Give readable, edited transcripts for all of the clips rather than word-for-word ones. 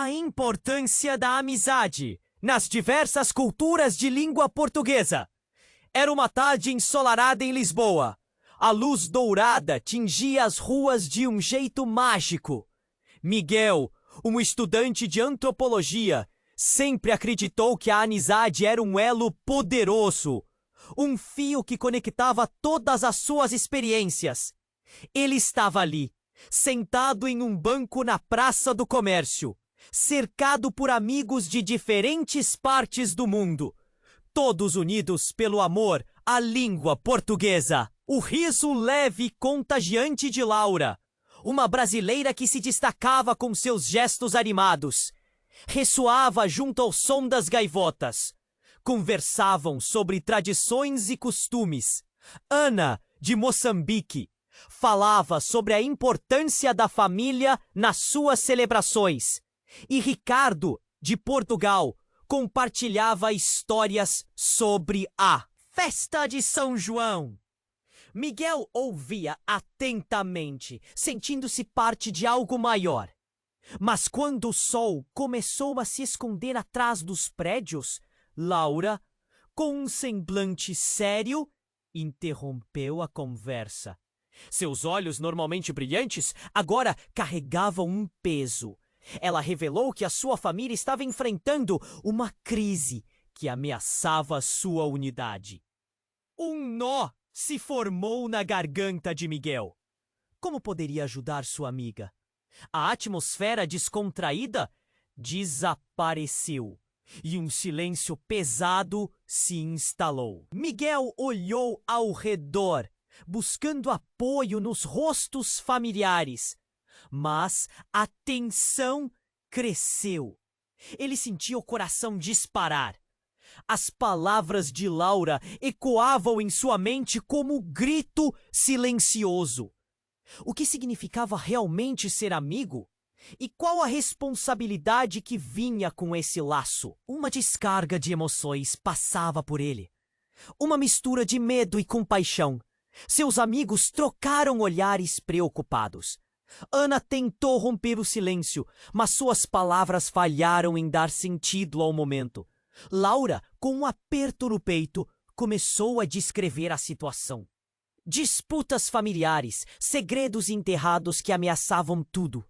A importância da amizade nas diversas culturas de língua portuguesa. Era uma tarde ensolarada em Lisboa. A luz dourada tingia as ruas de um jeito mágico. Miguel, um estudante de antropologia, sempre acreditou que a amizade era um elo poderoso, um fio que conectava todas as suas experiências. Ele estava ali, sentado em um banco na Praça do Comércio, cercado por amigos de diferentes partes do mundo, todos unidos pelo amor à língua portuguesa. O riso leve e contagiante de Laura, uma brasileira que se destacava com seus gestos animados, ressoava junto ao som das gaivotas. Conversavam sobre tradições e costumes. Ana, de Moçambique, falava sobre a importância da família nas suas celebrações. E Ricardo, de Portugal, compartilhava histórias sobre a Festa de São João. Miguel ouvia atentamente, sentindo-se parte de algo maior. Mas quando o sol começou a se esconder atrás dos prédios, Laura, com um semblante sério, interrompeu a conversa. Seus olhos, normalmente brilhantes, agora carregavam um peso. Ela revelou que a sua família estava enfrentando uma crise que ameaçava sua unidade. Um nó se formou na garganta de Miguel. Como poderia ajudar sua amiga? A atmosfera descontraída desapareceu e um silêncio pesado se instalou. Miguel olhou ao redor, buscando apoio nos rostos familiares. Mas a tensão cresceu. Ele sentia o coração disparar. As palavras de Laura ecoavam em sua mente como um grito silencioso. O que significava realmente ser amigo? E qual a responsabilidade que vinha com esse laço? Uma descarga de emoções passava por ele. Uma mistura de medo e compaixão. Seus amigos trocaram olhares preocupados. Ana tentou romper o silêncio, mas suas palavras falharam em dar sentido ao momento. Laura, com um aperto no peito, começou a descrever a situação. Disputas familiares, segredos enterrados que ameaçavam tudo.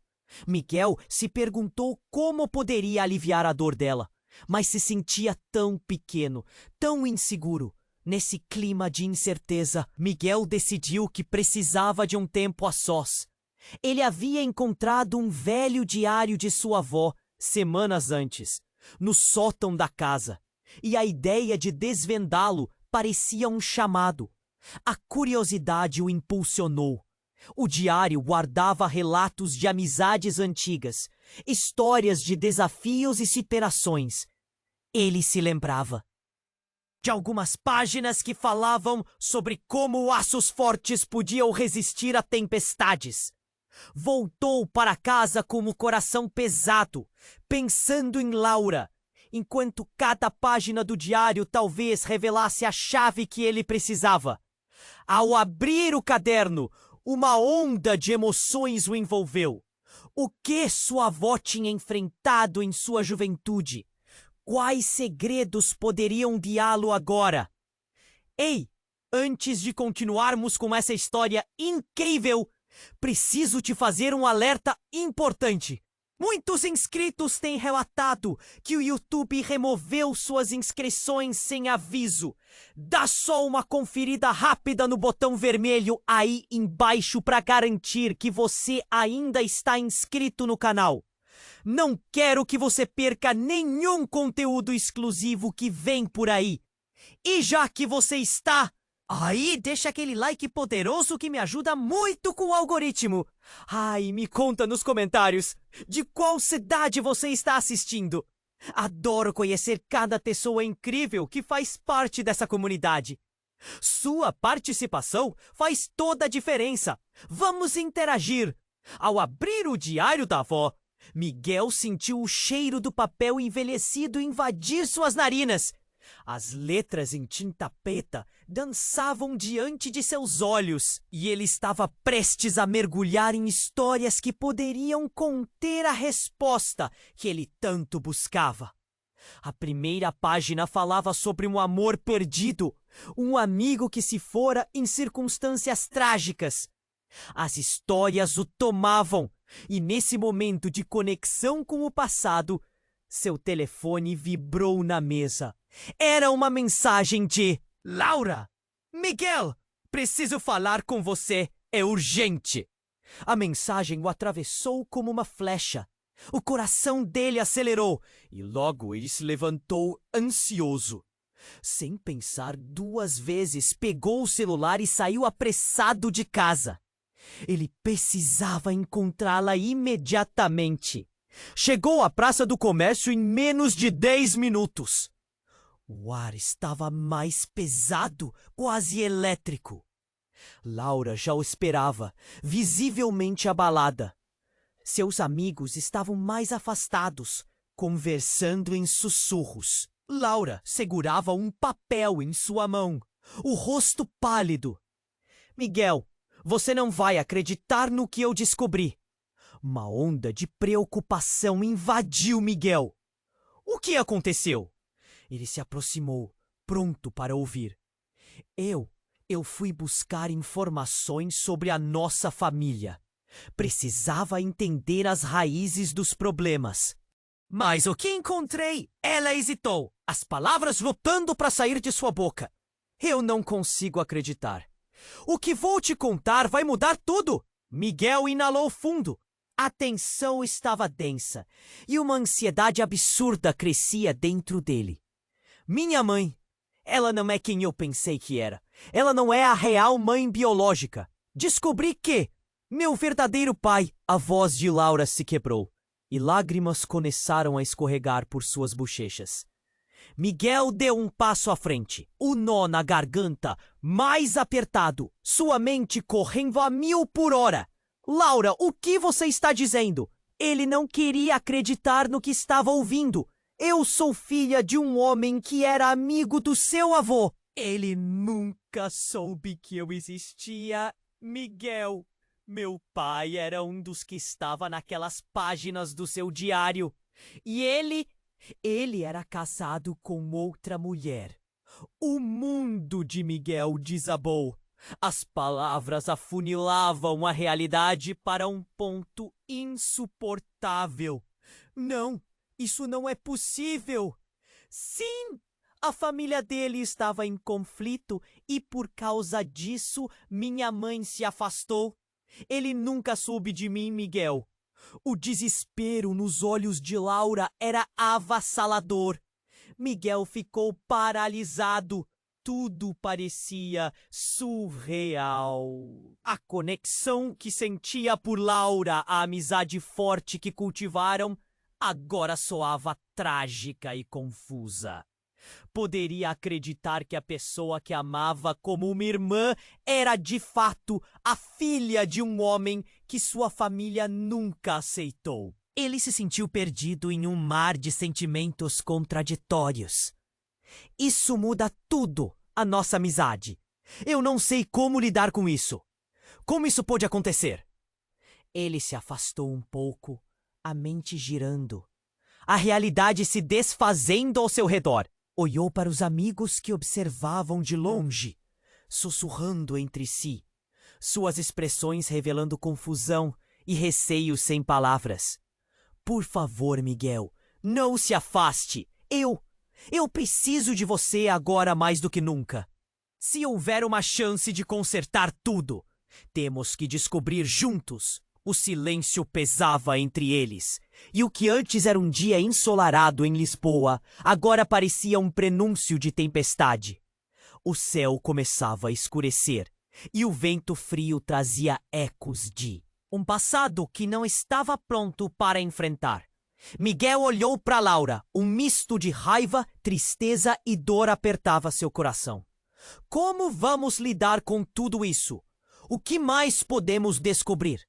Miguel se perguntou como poderia aliviar a dor dela, mas se sentia tão pequeno, tão inseguro. Nesse clima de incerteza, Miguel decidiu que precisava de um tempo a sós. Ele havia encontrado um velho diário de sua avó, semanas antes, no sótão da casa, e a ideia de desvendá-lo parecia um chamado. A curiosidade o impulsionou. O diário guardava relatos de amizades antigas, histórias de desafios e superações. Ele se lembrava de algumas páginas que falavam sobre como aços fortes podiam resistir a tempestades. Voltou para casa com o coração pesado, pensando em Laura, enquanto cada página do diário talvez revelasse a chave que ele precisava. Ao abrir o caderno, uma onda de emoções o envolveu. O que sua avó tinha enfrentado em sua juventude? Quais segredos poderiam guiá-lo agora? Ei, antes de continuarmos com essa história incrível, preciso te fazer um alerta importante. Muitos inscritos têm relatado que o YouTube removeu suas inscrições sem aviso. Dá só uma conferida rápida no botão vermelho aí embaixo para garantir que você ainda está inscrito no canal. Não quero que você perca nenhum conteúdo exclusivo que vem por aí. E já que você está aí, deixa aquele like poderoso que me ajuda muito com o algoritmo. Ai, me conta nos comentários de qual cidade você está assistindo. Adoro conhecer cada pessoa incrível que faz parte dessa comunidade. Sua participação faz toda a diferença. Vamos interagir. Ao abrir o diário da avó, Miguel sentiu o cheiro do papel envelhecido invadir suas narinas. As letras em tinta preta dançavam diante de seus olhos e ele estava prestes a mergulhar em histórias que poderiam conter a resposta que ele tanto buscava. A primeira página falava sobre um amor perdido, um amigo que se fora em circunstâncias trágicas. As histórias o tomavam e, nesse momento de conexão com o passado, seu telefone vibrou na mesa. Era uma mensagem de Laura! Miguel! Preciso falar com você. É urgente! A mensagem o atravessou como uma flecha. O coração dele acelerou e logo ele se levantou ansioso. Sem pensar duas vezes, pegou o celular e saiu apressado de casa. Ele precisava encontrá-la imediatamente. Chegou à Praça do Comércio em menos de 10 minutos. O ar estava mais pesado, quase elétrico. Laura já o esperava, visivelmente abalada. Seus amigos estavam mais afastados, conversando em sussurros. Laura segurava um papel em sua mão, o rosto pálido. Miguel, você não vai acreditar no que eu descobri. Uma onda de preocupação invadiu Miguel. O que aconteceu? Ele se aproximou, pronto para ouvir. Eu fui buscar informações sobre a nossa família. Precisava entender as raízes dos problemas. Mas o que encontrei? Ela hesitou, as palavras lutando para sair de sua boca. Eu não consigo acreditar. O que vou te contar vai mudar tudo. Miguel inalou fundo. A tensão estava densa e uma ansiedade absurda crescia dentro dele. Minha mãe, ela não é quem eu pensei que era. Ela não é a real mãe biológica. Descobri que meu verdadeiro pai. A voz de Laura se quebrou e lágrimas começaram a escorregar por suas bochechas. Miguel deu um passo à frente, o nó na garganta mais apertado, sua mente correndo a 1000 por hora. Laura, o que você está dizendo? Ele não queria acreditar no que estava ouvindo. Eu sou filha de um homem que era amigo do seu avô. Ele nunca soube que eu existia, Miguel. Meu pai era um dos que estava naquelas páginas do seu diário. E ele era casado com outra mulher. O mundo de Miguel desabou. As palavras afunilavam a realidade para um ponto insuportável. Não, isso não é possível. Sim, a família dele estava em conflito e por causa disso minha mãe se afastou. Ele nunca soube de mim, Miguel. O desespero nos olhos de Laura era avassalador. Miguel ficou paralisado. Tudo parecia surreal. A conexão que sentia por Laura, a amizade forte que cultivaram, agora soava trágica e confusa. Poderia acreditar que a pessoa que amava como uma irmã era de fato a filha de um homem que sua família nunca aceitou. Ele se sentiu perdido em um mar de sentimentos contraditórios. Isso muda tudo, a nossa amizade. Eu não sei como lidar com isso. Como isso pôde acontecer? Ele se afastou um pouco, a mente girando. A realidade se desfazendo ao seu redor. Olhou para os amigos que observavam de longe, sussurrando entre si, suas expressões revelando confusão e receio sem palavras. Por favor, Miguel, não se afaste. Eu preciso de você agora mais do que nunca. Se houver uma chance de consertar tudo, temos que descobrir juntos. O silêncio pesava entre eles, e o que antes era um dia ensolarado em Lisboa, agora parecia um prenúncio de tempestade. O céu começava a escurecer, e o vento frio trazia ecos de um passado que não estava pronto para enfrentar. Miguel olhou para Laura. Um misto de raiva, tristeza e dor apertava seu coração. Como vamos lidar com tudo isso? O que mais podemos descobrir?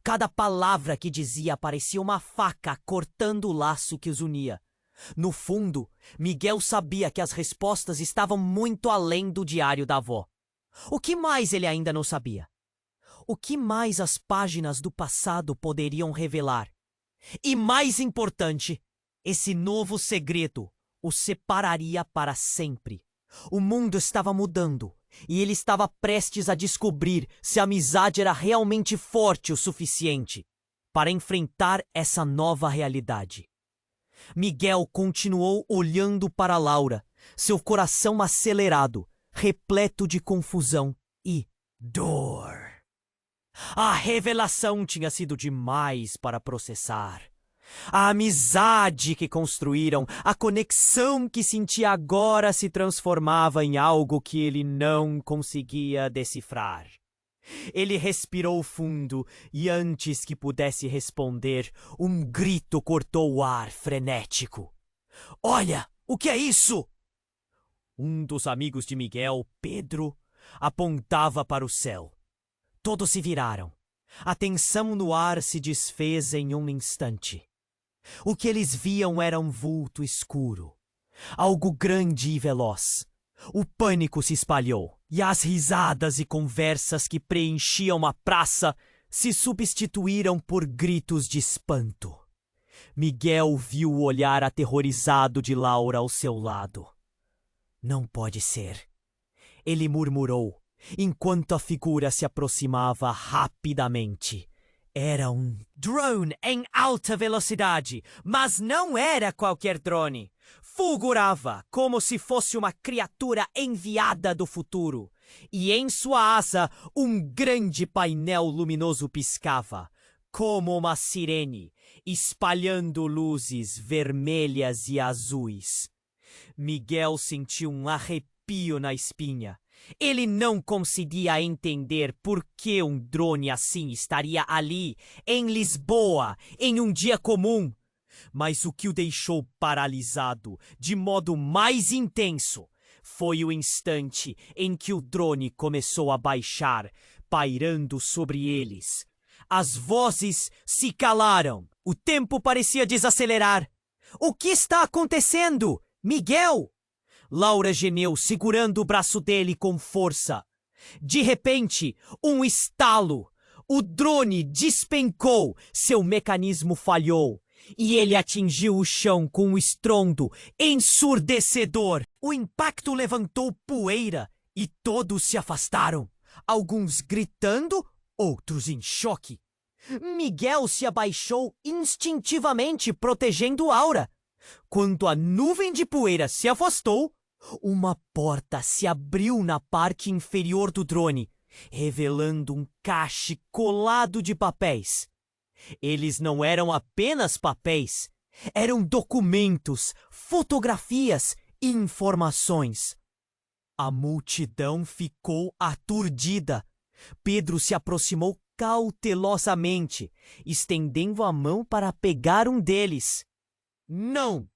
Cada palavra que dizia parecia uma faca cortando o laço que os unia. No fundo, Miguel sabia que as respostas estavam muito além do diário da avó. O que mais ele ainda não sabia? O que mais as páginas do passado poderiam revelar? E mais importante, esse novo segredo o separaria para sempre. O mundo estava mudando e ele estava prestes a descobrir se a amizade era realmente forte o suficiente para enfrentar essa nova realidade. Miguel continuou olhando para Laura, seu coração acelerado, repleto de confusão e dor. A revelação tinha sido demais para processar. A amizade que construíram, a conexão que sentia agora se transformava em algo que ele não conseguia decifrar. Ele respirou fundo e antes que pudesse responder, um grito cortou o ar frenético. "Olha, o que é isso?" Um dos amigos de Miguel, Pedro, apontava para o céu. Todos se viraram. A tensão no ar se desfez em um instante. O que eles viam era um vulto escuro, algo grande e veloz. O pânico se espalhou, e as risadas e conversas que preenchiam a praça se substituíram por gritos de espanto. Miguel viu o olhar aterrorizado de Laura ao seu lado. "Não pode ser", ele murmurou, enquanto a figura se aproximava rapidamente. Era um drone em alta velocidade, mas não era qualquer drone. Fulgurava como se fosse uma criatura enviada do futuro, e em sua asa um grande painel luminoso piscava, como uma sirene, espalhando luzes vermelhas e azuis. Miguel sentiu um arrepio na espinha. Ele não conseguia entender por que um drone assim estaria ali, em Lisboa, em um dia comum. Mas o que o deixou paralisado, de modo mais intenso, foi o instante em que o drone começou a baixar, pairando sobre eles. As vozes se calaram. O tempo parecia desacelerar. "O que está acontecendo? Miguel!" Laura gemeu, segurando o braço dele com força. De repente, um estalo. O drone despencou, seu mecanismo falhou, e ele atingiu o chão com um estrondo ensurdecedor. O impacto levantou poeira e todos se afastaram, alguns gritando, outros em choque. Miguel se abaixou instintivamente, protegendo Laura. Quando a nuvem de poeira se afastou, uma porta se abriu na parte inferior do drone, revelando um cache colado de papéis. Eles não eram apenas papéis, eram documentos, fotografias e informações. A multidão ficou aturdida. Pedro se aproximou cautelosamente, estendendo a mão para pegar um deles. "Não!"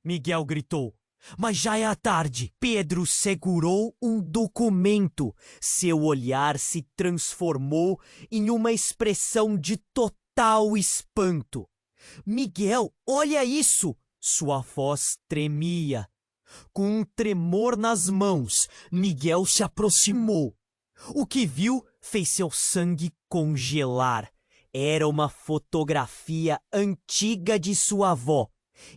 Miguel gritou. Mas já é tarde. Pedro segurou um documento. Seu olhar se transformou em uma expressão de total espanto. "Miguel, olha isso!" Sua voz tremia. Com um tremor nas mãos, Miguel se aproximou. O que viu fez seu sangue congelar. Era uma fotografia antiga de sua avó.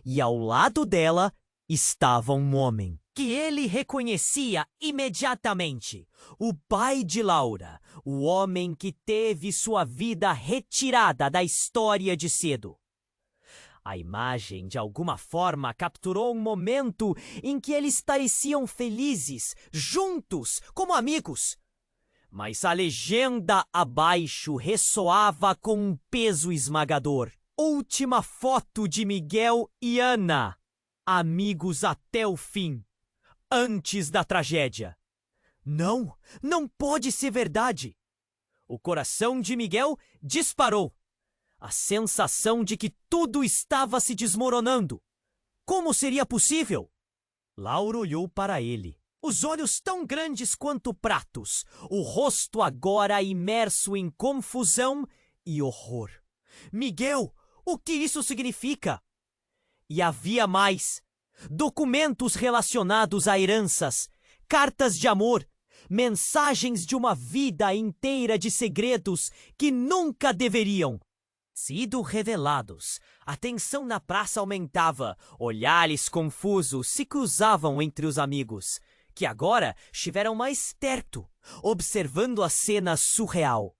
E ao lado dela estava um homem que ele reconhecia imediatamente. O pai de Laura, o homem que teve sua vida retirada da história de cedo. A imagem, de alguma forma, capturou um momento em que eles pareciam felizes, juntos, como amigos. Mas a legenda abaixo ressoava com um peso esmagador. Última foto de Miguel e Ana. Amigos até o fim, antes da tragédia. Não, não pode ser verdade. O coração de Miguel disparou. A sensação de que tudo estava se desmoronando. Como seria possível? Laura olhou para ele. Os olhos tão grandes quanto pratos, o rosto agora imerso em confusão e horror. "Miguel, o que isso significa?" E havia mais. Documentos relacionados a heranças, cartas de amor, mensagens de uma vida inteira de segredos que nunca deveriam sido revelados. A tensão na praça aumentava, olhares confusos se cruzavam entre os amigos, que agora estiveram mais perto, observando a cena surreal.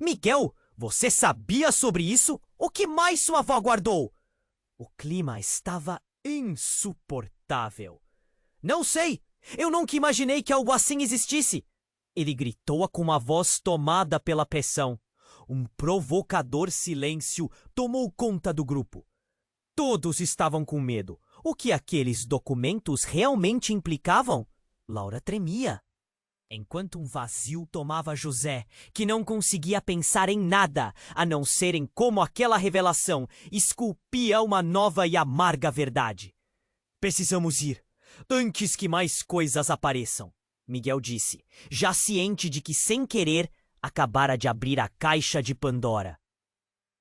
Miguel, você sabia sobre isso? O que mais sua avó guardou? O clima estava insuportável. Não sei! Eu nunca imaginei que algo assim existisse! Ele gritou com uma voz tomada pela pressão. Um provocador silêncio tomou conta do grupo. Todos estavam com medo. O que aqueles documentos realmente implicavam? Laura tremia. Enquanto um vazio tomava José, que não conseguia pensar em nada, a não ser em como aquela revelação esculpia uma nova e amarga verdade. Precisamos ir, antes que mais coisas apareçam, Miguel disse, já ciente de que, sem querer, acabara de abrir a caixa de Pandora.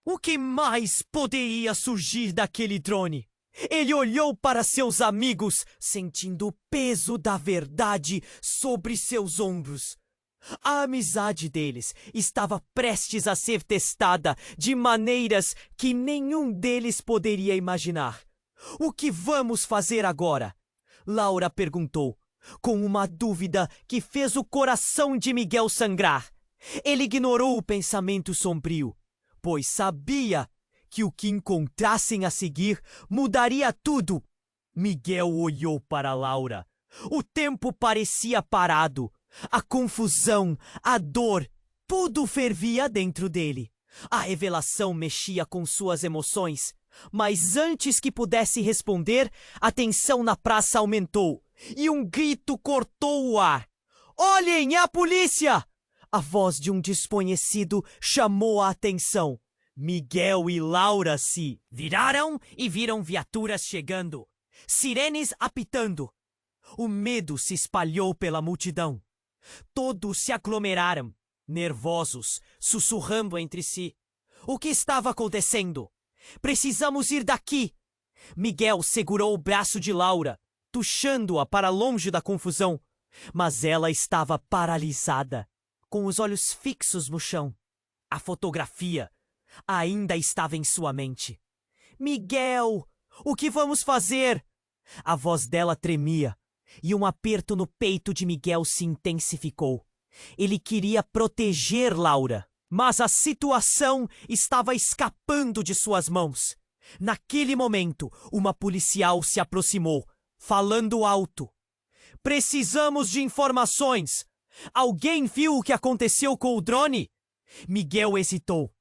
O que mais poderia surgir daquele drone? Ele olhou para seus amigos, sentindo o peso da verdade sobre seus ombros. A amizade deles estava prestes a ser testada de maneiras que nenhum deles poderia imaginar. O que vamos fazer agora? Laura perguntou, com uma dúvida que fez o coração de Miguel sangrar. Ele ignorou o pensamento sombrio, pois sabia que o que encontrassem a seguir mudaria tudo. Miguel olhou para Laura. O tempo parecia parado. A confusão, a dor, tudo fervia dentro dele. A revelação mexia com suas emoções. Mas antes que pudesse responder, a tensão na praça aumentou e um grito cortou o ar. Olhem, é a polícia! A voz de um desconhecido chamou a atenção. Miguel e Laura se viraram e viram viaturas chegando, sirenes apitando. O medo se espalhou pela multidão. Todos se aglomeraram, nervosos, sussurrando entre si. O que estava acontecendo? Precisamos ir daqui! Miguel segurou o braço de Laura, puxando-a para longe da confusão, mas ela estava paralisada, com os olhos fixos no chão. A fotografia ainda estava em sua mente. Miguel, o que vamos fazer? A voz dela tremia e um aperto no peito de Miguel se intensificou. Ele queria proteger Laura, mas a situação estava escapando de suas mãos. Naquele momento, uma policial se aproximou, falando alto. Precisamos de informações! Alguém viu o que aconteceu com o drone? Miguel hesitou.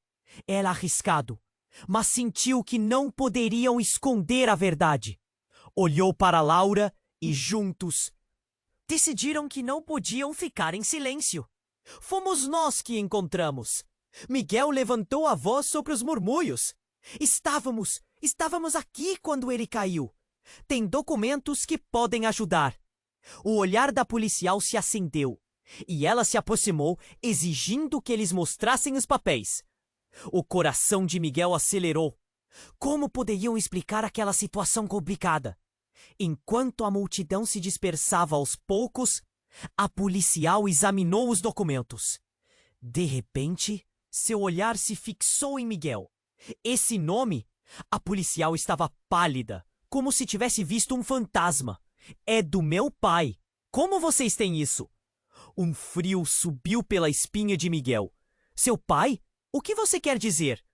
Era arriscado, mas sentiu que não poderiam esconder a verdade. Olhou para Laura e juntos decidiram que não podiam ficar em silêncio. Fomos nós que encontramos. Miguel levantou a voz sobre os murmúrios. Estávamos aqui quando ele caiu. Tem documentos que podem ajudar. O olhar da policial se acendeu e ela se aproximou, exigindo que eles mostrassem os papéis. O coração de Miguel acelerou. Como poderiam explicar aquela situação complicada? Enquanto a multidão se dispersava aos poucos, a policial examinou os documentos. De repente, seu olhar se fixou em Miguel. Esse nome? A policial estava pálida, como se tivesse visto um fantasma. É do meu pai. Como vocês têm isso? Um frio subiu pela espinha de Miguel. Seu pai? O que você quer dizer?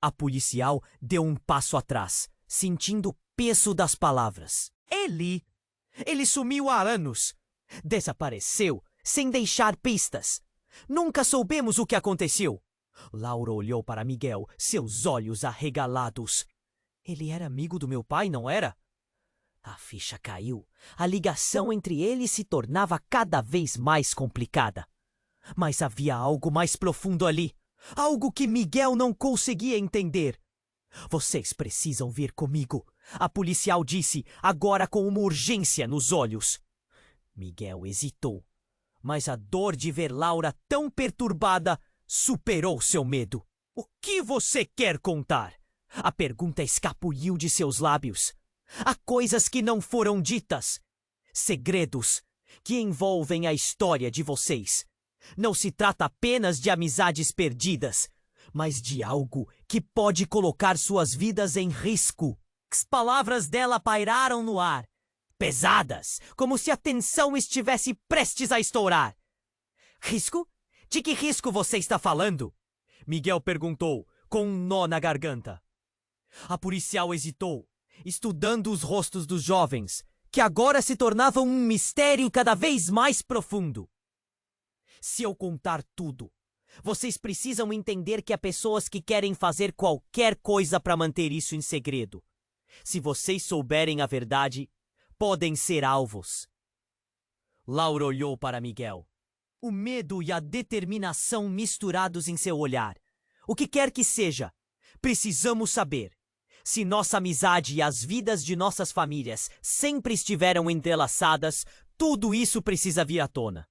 A policial deu um passo atrás, sentindo o peso das palavras. Ele sumiu há anos. Desapareceu, sem deixar pistas. Nunca soubemos o que aconteceu. Laura olhou para Miguel, seus olhos arregalados. Ele era amigo do meu pai, não era? A ficha caiu. A ligação entre eles se tornava cada vez mais complicada. Mas havia algo mais profundo ali. Algo que Miguel não conseguia entender. Vocês precisam vir comigo, a policial disse, agora com uma urgência nos olhos. Miguel hesitou, mas a dor de ver Laura tão perturbada superou seu medo. O que você quer contar? A pergunta escapuliu de seus lábios. Há coisas que não foram ditas. Segredos que envolvem a história de vocês. Não se trata apenas de amizades perdidas, mas de algo que pode colocar suas vidas em risco. As palavras dela pairaram no ar, pesadas, como se a tensão estivesse prestes a estourar. Risco? De que risco você está falando? Miguel perguntou, com um nó na garganta. A policial hesitou, estudando os rostos dos jovens, que agora se tornavam um mistério cada vez mais profundo. Se eu contar tudo, vocês precisam entender que há pessoas que querem fazer qualquer coisa para manter isso em segredo. Se vocês souberem a verdade, podem ser alvos. Laura olhou para Miguel. O medo e a determinação misturados em seu olhar. O que quer que seja, precisamos saber. Se nossa amizade e as vidas de nossas famílias sempre estiveram entrelaçadas, tudo isso precisa vir à tona.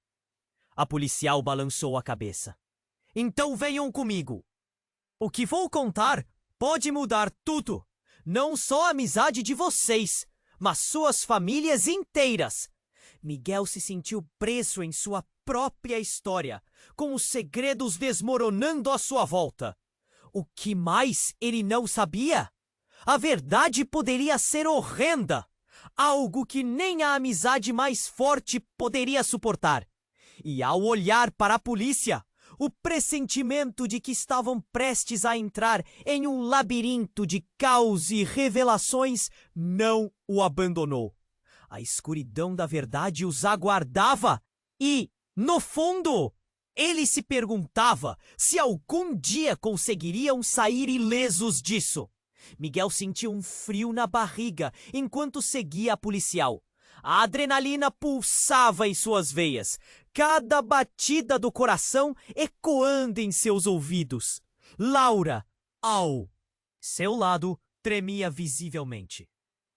A policial balançou a cabeça. Então venham comigo. O que vou contar pode mudar tudo. Não só a amizade de vocês, mas suas famílias inteiras. Miguel se sentiu preso em sua própria história, com os segredos desmoronando à sua volta. O que mais ele não sabia? A verdade poderia ser horrenda, algo que nem a amizade mais forte poderia suportar. E ao olhar para a polícia, o pressentimento de que estavam prestes a entrar em um labirinto de caos e revelações não o abandonou. A escuridão da verdade os aguardava e, no fundo, ele se perguntava se algum dia conseguiriam sair ilesos disso. Miguel sentiu um frio na barriga enquanto seguia a policial. A adrenalina pulsava em suas veias, cada batida do coração ecoando em seus ouvidos. Laura, ao seu lado, tremia visivelmente.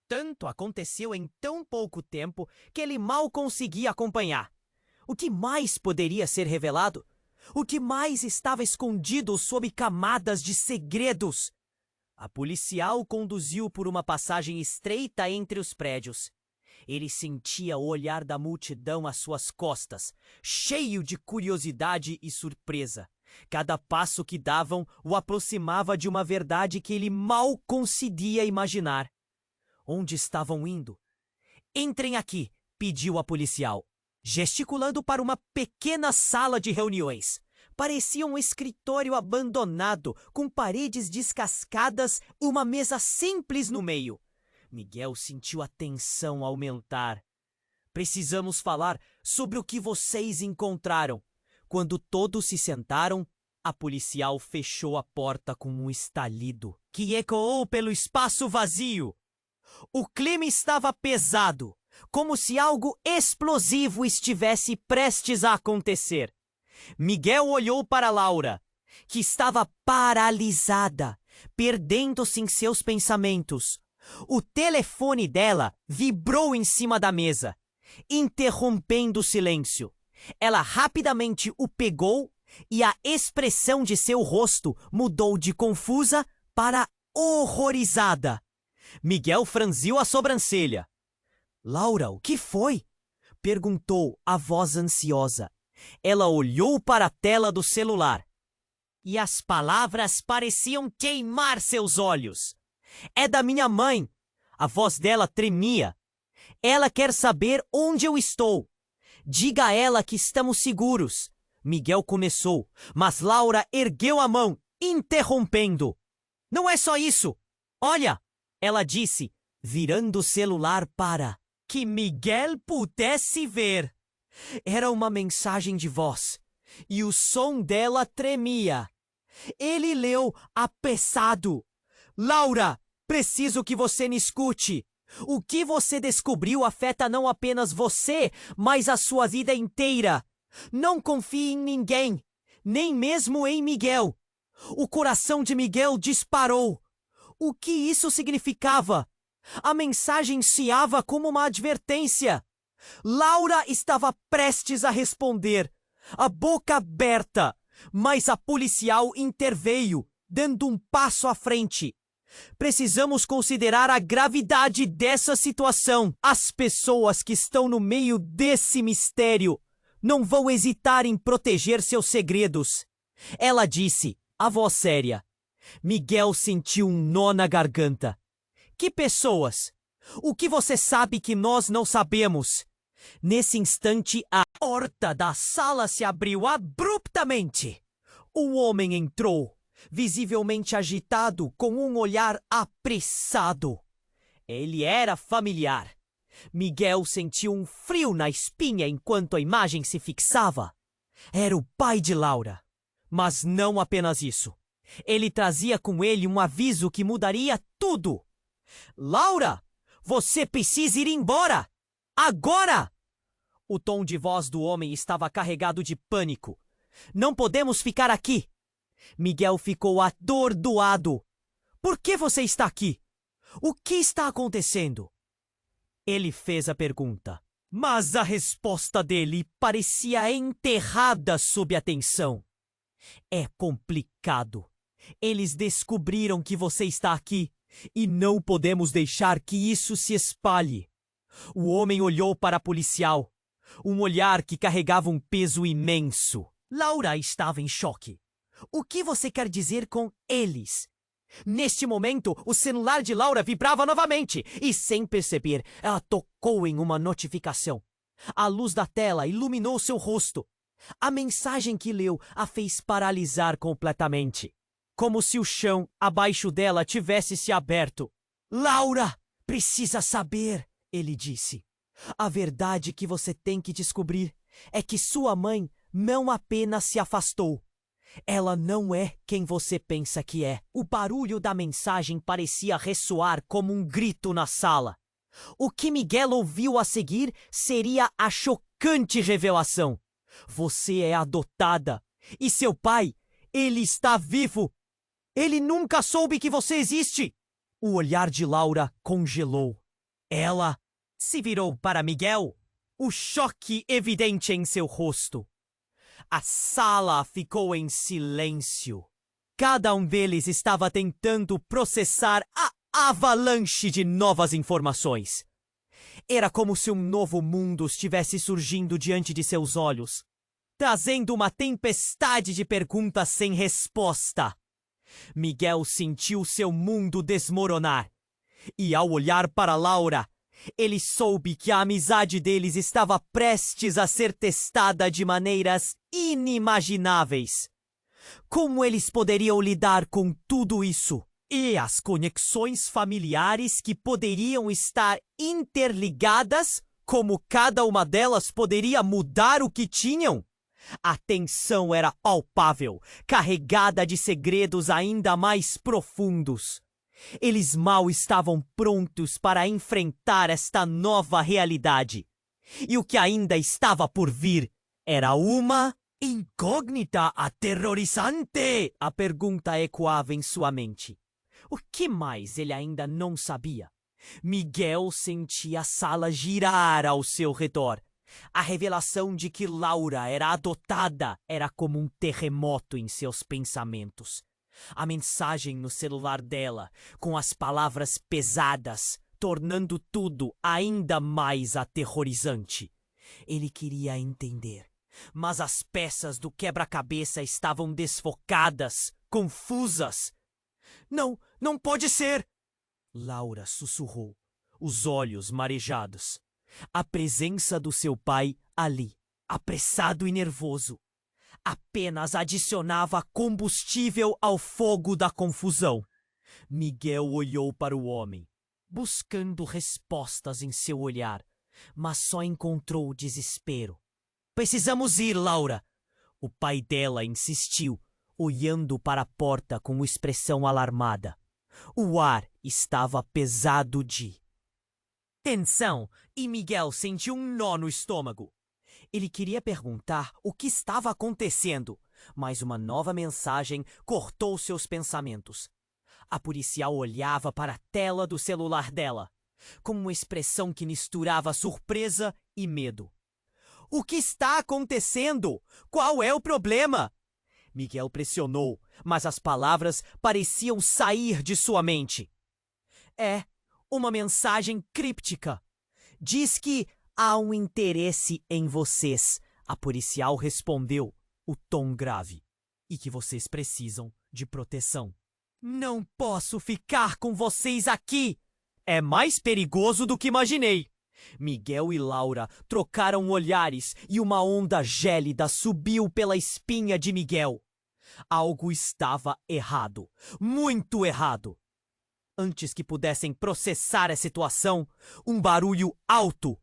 Tanto aconteceu em tão pouco tempo que ele mal conseguia acompanhar. O que mais poderia ser revelado? O que mais estava escondido sob camadas de segredos? A policial conduziu por uma passagem estreita entre os prédios. Ele sentia o olhar da multidão às suas costas, cheio de curiosidade e surpresa. Cada passo que davam o aproximava de uma verdade que ele mal conseguia imaginar. Onde estavam indo? Entrem aqui, pediu a policial, gesticulando para uma pequena sala de reuniões. Parecia um escritório abandonado, com paredes descascadas e uma mesa simples no meio. Miguel sentiu a tensão aumentar. Precisamos falar sobre o que vocês encontraram. Quando todos se sentaram, a policial fechou a porta com um estalido que ecoou pelo espaço vazio. O clima estava pesado, como se algo explosivo estivesse prestes a acontecer. Miguel olhou para Laura, que estava paralisada, perdendo-se em seus pensamentos. O telefone dela vibrou em cima da mesa, interrompendo o silêncio. Ela rapidamente o pegou e a expressão de seu rosto mudou de confusa para horrorizada. Miguel franziu a sobrancelha. Laura, o que foi? Perguntou a voz ansiosa. Ela olhou para a tela do celular. E as palavras pareciam queimar seus olhos. É da minha mãe. A voz dela tremia. Ela quer saber onde eu estou. Diga a ela que estamos seguros. Miguel começou, mas Laura ergueu a mão, interrompendo. Não é só isso. Olha, ela disse, virando o celular para que Miguel pudesse ver. Era uma mensagem de voz, e o som dela tremia. Ele leu apressado. Laura, preciso que você me escute. O que você descobriu afeta não apenas você, mas a sua vida inteira. Não confie em ninguém, nem mesmo em Miguel. O coração de Miguel disparou. O que isso significava? A mensagem soava como uma advertência. Laura estava prestes a responder, a boca aberta, mas a policial interveio, dando um passo à frente. Precisamos considerar a gravidade dessa situação. As pessoas que estão no meio desse mistério não vão hesitar em proteger seus segredos. Ela disse, a voz séria. Miguel sentiu um nó na garganta. Que pessoas? O que você sabe que nós não sabemos? Nesse instante, a porta da sala se abriu abruptamente. O homem entrou, visivelmente agitado, com um olhar apressado. Ele era familiar. Miguel sentiu um frio na espinha enquanto a imagem se fixava. Era o pai de Laura. Mas não apenas isso. Ele trazia com ele um aviso que mudaria tudo. Laura, você precisa ir embora! Agora! O tom de voz do homem estava carregado de pânico. Não podemos ficar aqui. Miguel ficou atordoado. Por que você está aqui? O que está acontecendo? Ele fez a pergunta, mas a resposta dele parecia enterrada sob a tensão. É complicado. Eles descobriram que você está aqui e não podemos deixar que isso se espalhe. O homem olhou para a policial, um olhar que carregava um peso imenso. Laura estava em choque. O que você quer dizer com eles? Neste momento, o celular de Laura vibrava novamente e, sem perceber, ela tocou em uma notificação. A luz da tela iluminou seu rosto. A mensagem que leu a fez paralisar completamente, como se o chão abaixo dela tivesse se aberto. Laura, precisa saber, ele disse. A verdade que você tem que descobrir é que sua mãe não apenas se afastou. Ela não é quem você pensa que é. O barulho da mensagem parecia ressoar como um grito na sala. O que Miguel ouviu a seguir seria a chocante revelação. Você é adotada. E seu pai, ele está vivo. Ele nunca soube que você existe. O olhar de Laura congelou. Ela se virou para Miguel, o choque evidente em seu rosto. A sala ficou em silêncio. Cada um deles estava tentando processar a avalanche de novas informações. Era como se um novo mundo estivesse surgindo diante de seus olhos, trazendo uma tempestade de perguntas sem resposta. Miguel sentiu seu mundo desmoronar. E ao olhar para Laura, ele soube que a amizade deles estava prestes a ser testada de maneiras inimagináveis. Como eles poderiam lidar com tudo isso? E as conexões familiares que poderiam estar interligadas, como cada uma delas poderia mudar o que tinham? A tensão era palpável, carregada de segredos ainda mais profundos. Eles mal estavam prontos para enfrentar esta nova realidade. E o que ainda estava por vir era uma incógnita aterrorizante. A pergunta ecoava em sua mente. O que mais ele ainda não sabia? Miguel sentia a sala girar ao seu redor. A revelação de que Laura era adotada era como um terremoto em seus pensamentos. A mensagem no celular dela, com as palavras pesadas, tornando tudo ainda mais aterrorizante. Ele queria entender, mas as peças do quebra-cabeça estavam desfocadas, confusas. Não pode ser! Laura sussurrou, os olhos marejados. A presença do seu pai ali, apressado e nervoso, apenas adicionava combustível ao fogo da confusão. Miguel olhou para o homem, buscando respostas em seu olhar, mas só encontrou desespero. Precisamos ir, Laura! O pai dela insistiu, olhando para a porta com expressão alarmada. O ar estava pesado de tensão e Miguel sentiu um nó no estômago. Ele queria perguntar o que estava acontecendo, mas uma nova mensagem cortou seus pensamentos. A policial olhava para a tela do celular dela, com uma expressão que misturava surpresa e medo. O que está acontecendo? Qual é o problema? Miguel pressionou, mas as palavras pareciam sair de sua mente. É uma mensagem críptica. Diz que há um interesse em vocês, a policial respondeu, o tom grave, e que vocês precisam de proteção. Não posso ficar com vocês aqui! É mais perigoso do que imaginei. Miguel e Laura trocaram olhares e uma onda gélida subiu pela espinha de Miguel. Algo estava errado, muito errado. Antes que pudessem processar a situação, um barulho alto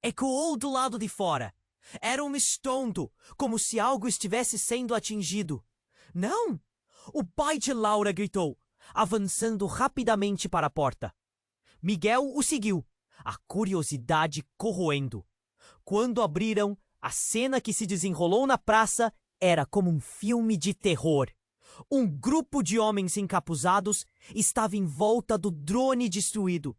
ecoou do lado de fora. Era um estrondo, como se algo estivesse sendo atingido. Não! O pai de Laura gritou, avançando rapidamente para a porta. Miguel o seguiu, a curiosidade corroendo. Quando abriram, a cena que se desenrolou na praça era como um filme de terror. Um grupo de homens encapuzados estava em volta do drone destruído,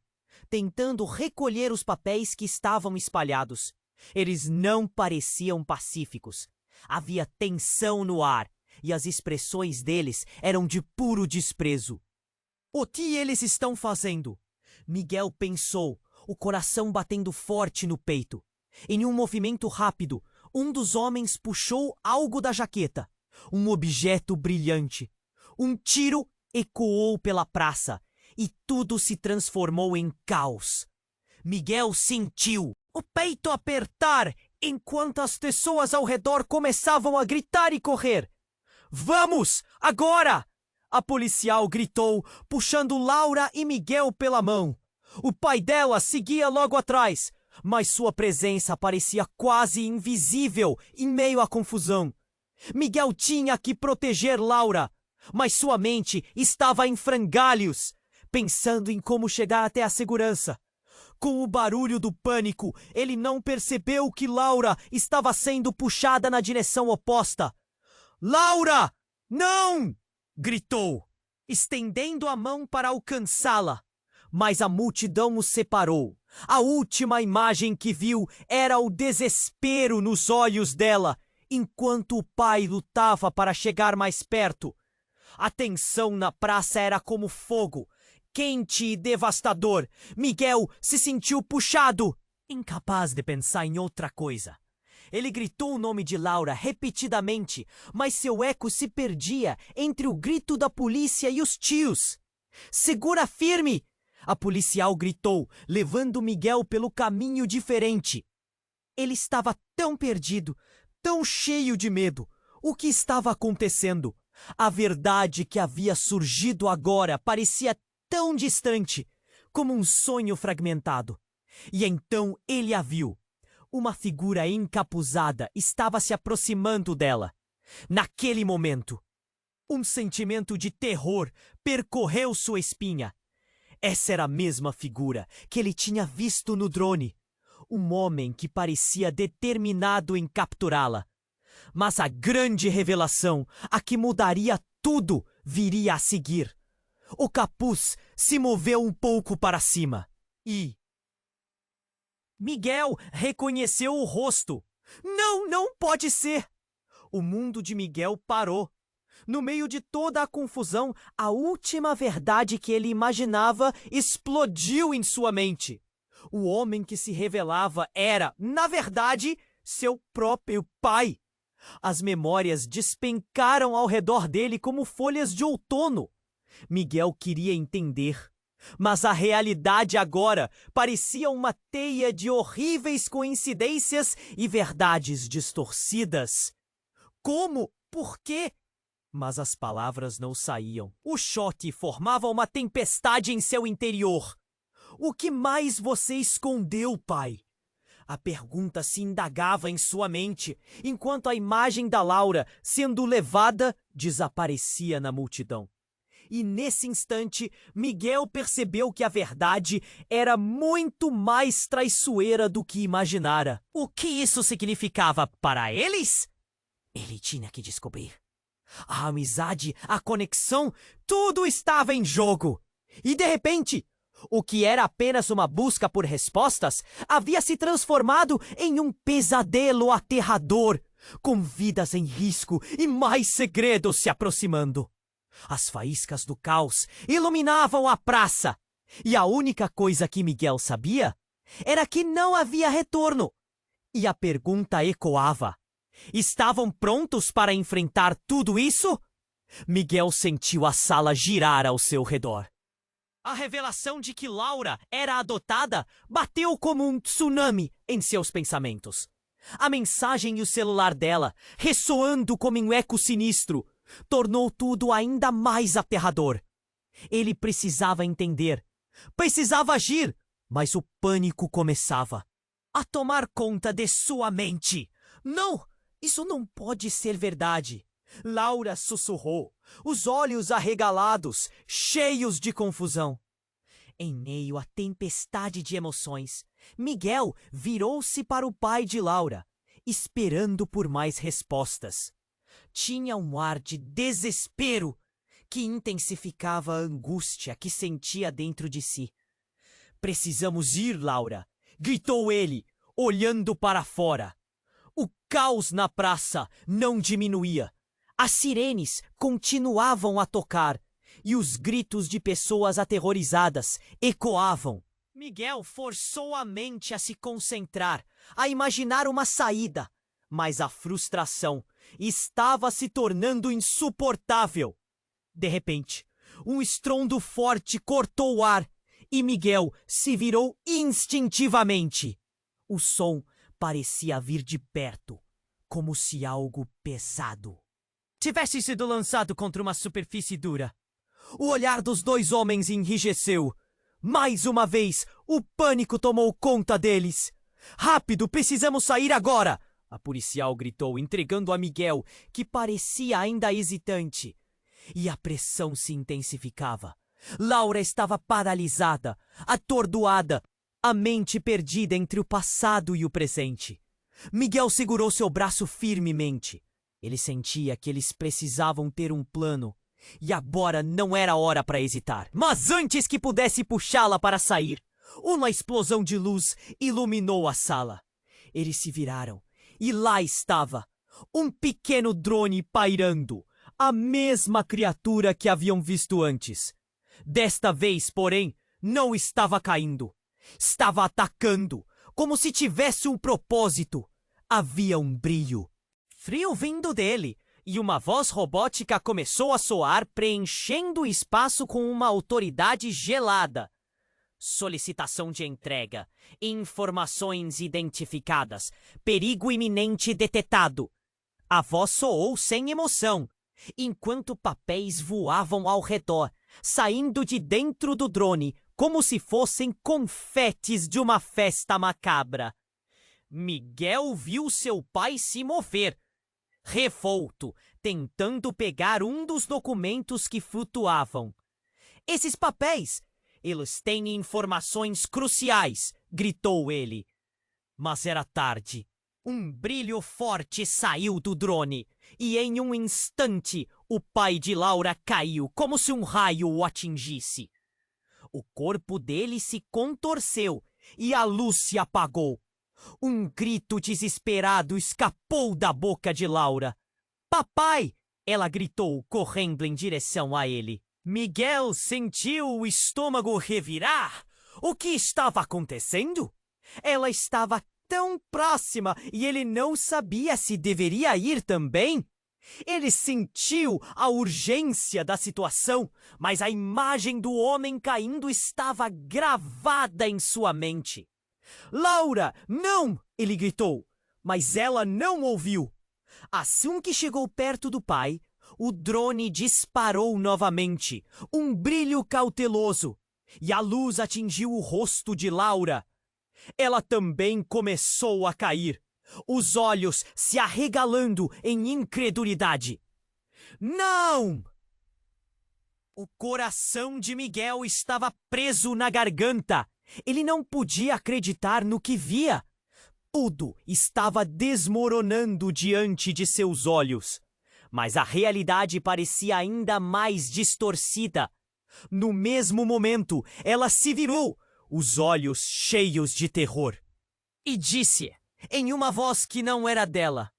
tentando recolher os papéis que estavam espalhados. Eles não pareciam pacíficos. Havia tensão no ar e as expressões deles eram de puro desprezo. O que eles estão fazendo? Miguel pensou, o coração batendo forte no peito. Em um movimento rápido, um dos homens puxou algo da jaqueta. Um objeto brilhante. Um tiro ecoou pela praça e tudo se transformou em caos. Miguel sentiu o peito apertar enquanto as pessoas ao redor começavam a gritar e correr. Vamos, agora! A policial gritou, puxando Laura e Miguel pela mão. O pai dela seguia logo atrás, mas sua presença parecia quase invisível em meio à confusão. Miguel tinha que proteger Laura, mas sua mente estava em frangalhos, pensando em como chegar até a segurança. Com o barulho do pânico, ele não percebeu que Laura estava sendo puxada na direção oposta. Laura! Não! Gritou, estendendo a mão para alcançá-la. Mas a multidão os separou. A última imagem que viu era o desespero nos olhos dela, enquanto o pai lutava para chegar mais perto. A tensão na praça era como fogo, quente e devastador. Miguel se sentiu puxado, incapaz de pensar em outra coisa. Ele gritou o nome de Laura repetidamente, mas seu eco se perdia entre o grito da polícia e os tios. Segura firme! A policial gritou, levando Miguel pelo caminho diferente. Ele estava tão perdido, tão cheio de medo. O que estava acontecendo? A verdade que havia surgido agora parecia tão distante, como um sonho fragmentado. E então ele a viu. Uma figura encapuzada estava se aproximando dela. Naquele momento, um sentimento de terror percorreu sua espinha. Essa era a mesma figura que ele tinha visto no drone. Um homem que parecia determinado em capturá-la. Mas a grande revelação, a que mudaria tudo, viria a seguir. O capuz se moveu um pouco para cima e Miguel reconheceu o rosto. Não, não pode ser! O mundo de Miguel parou. No meio de toda a confusão, a última verdade que ele imaginava explodiu em sua mente. O homem que se revelava era, na verdade, seu próprio pai. As memórias despencaram ao redor dele como folhas de outono. Miguel queria entender, mas a realidade agora parecia uma teia de horríveis coincidências e verdades distorcidas. Como? Por quê? Mas as palavras não saíam. O choque formava uma tempestade em seu interior. O que mais você escondeu, pai? A pergunta se indagava em sua mente, enquanto a imagem da Laura, sendo levada, desaparecia na multidão. E nesse instante, Miguel percebeu que a verdade era muito mais traiçoeira do que imaginara. O que isso significava para eles? Ele tinha que descobrir. A amizade, a conexão, tudo estava em jogo. E de repente, o que era apenas uma busca por respostas havia se transformado em um pesadelo aterrador. com vidas em risco e mais segredos se aproximando. As faíscas do caos iluminavam a praça, e a única coisa que Miguel sabia era que não havia retorno. E a pergunta ecoava: estavam prontos para enfrentar tudo isso? Miguel sentiu a sala girar ao seu redor. A revelação de que Laura era adotada bateu como um tsunami em seus pensamentos. A mensagem e o celular dela, ressoando como um eco sinistro, tornou tudo ainda mais aterrador. Ele precisava entender, precisava agir, mas o pânico começava a tomar conta de sua mente. Não, isso não pode ser verdade. Laura sussurrou, os olhos arregalados, cheios de confusão. Em meio à tempestade de emoções, Miguel virou-se para o pai de Laura, esperando por mais respostas. Tinha um ar de desespero que intensificava a angústia que sentia dentro de si. Precisamos ir, Laura, gritou ele, olhando para fora. O caos na praça não diminuía. As sirenes continuavam a tocar e os gritos de pessoas aterrorizadas ecoavam. Miguel forçou a mente a se concentrar, a imaginar uma saída, mas a frustração estava se tornando insuportável. De repente, um estrondo forte cortou o ar e Miguel se virou instintivamente. O som parecia vir de perto, como se algo pesado tivesse sido lançado contra uma superfície dura. O olhar dos dois homens enrijeceu. Mais uma vez, o pânico tomou conta deles. Rápido, precisamos sair agora! A policial gritou, entregando a Miguel, que parecia ainda hesitante. E a pressão se intensificava. Laura estava paralisada, atordoada, a mente perdida entre o passado e o presente. Miguel segurou seu braço firmemente. Ele sentia que eles precisavam ter um plano, e agora não era hora para hesitar. Mas antes que pudesse puxá-la para sair, uma explosão de luz iluminou a sala. Eles se viraram, e lá estava, um pequeno drone pairando, a mesma criatura que haviam visto antes. Desta vez, porém, não estava caindo. Estava atacando, como se tivesse um propósito. Havia um brilho frio vindo dele, e uma voz robótica começou a soar, preenchendo o espaço com uma autoridade gelada. Solicitação de entrega. Informações identificadas. Perigo iminente detetado. A voz soou sem emoção, enquanto papéis voavam ao redor, saindo de dentro do drone, como se fossem confetes de uma festa macabra. Miguel viu seu pai se mover, revolto, tentando pegar um dos documentos que flutuavam. Esses papéis, eles têm informações cruciais, gritou ele. Mas era tarde. Um brilho forte saiu do drone, e em um instante o pai de Laura caiu, como se um raio o atingisse. O corpo dele se contorceu, e a luz se apagou. Um grito desesperado escapou da boca de Laura. Papai! Ela gritou, correndo em direção a ele. Miguel sentiu o estômago revirar. O que estava acontecendo? Ela estava tão próxima e ele não sabia se deveria ir também. Ele sentiu a urgência da situação, mas a imagem do homem caindo estava gravada em sua mente. Laura, não! Ele gritou, mas ela não ouviu. Assim que chegou perto do pai, o drone disparou novamente, um brilho cauteloso, e a luz atingiu o rosto de Laura. Ela também começou a cair, os olhos se arregalando em incredulidade. Não! O coração de Miguel estava preso na garganta. Ele não podia acreditar no que via. Tudo estava desmoronando diante de seus olhos. Mas a realidade parecia ainda mais distorcida. No mesmo momento, ela se virou, os olhos cheios de terror, e disse, em uma voz que não era dela: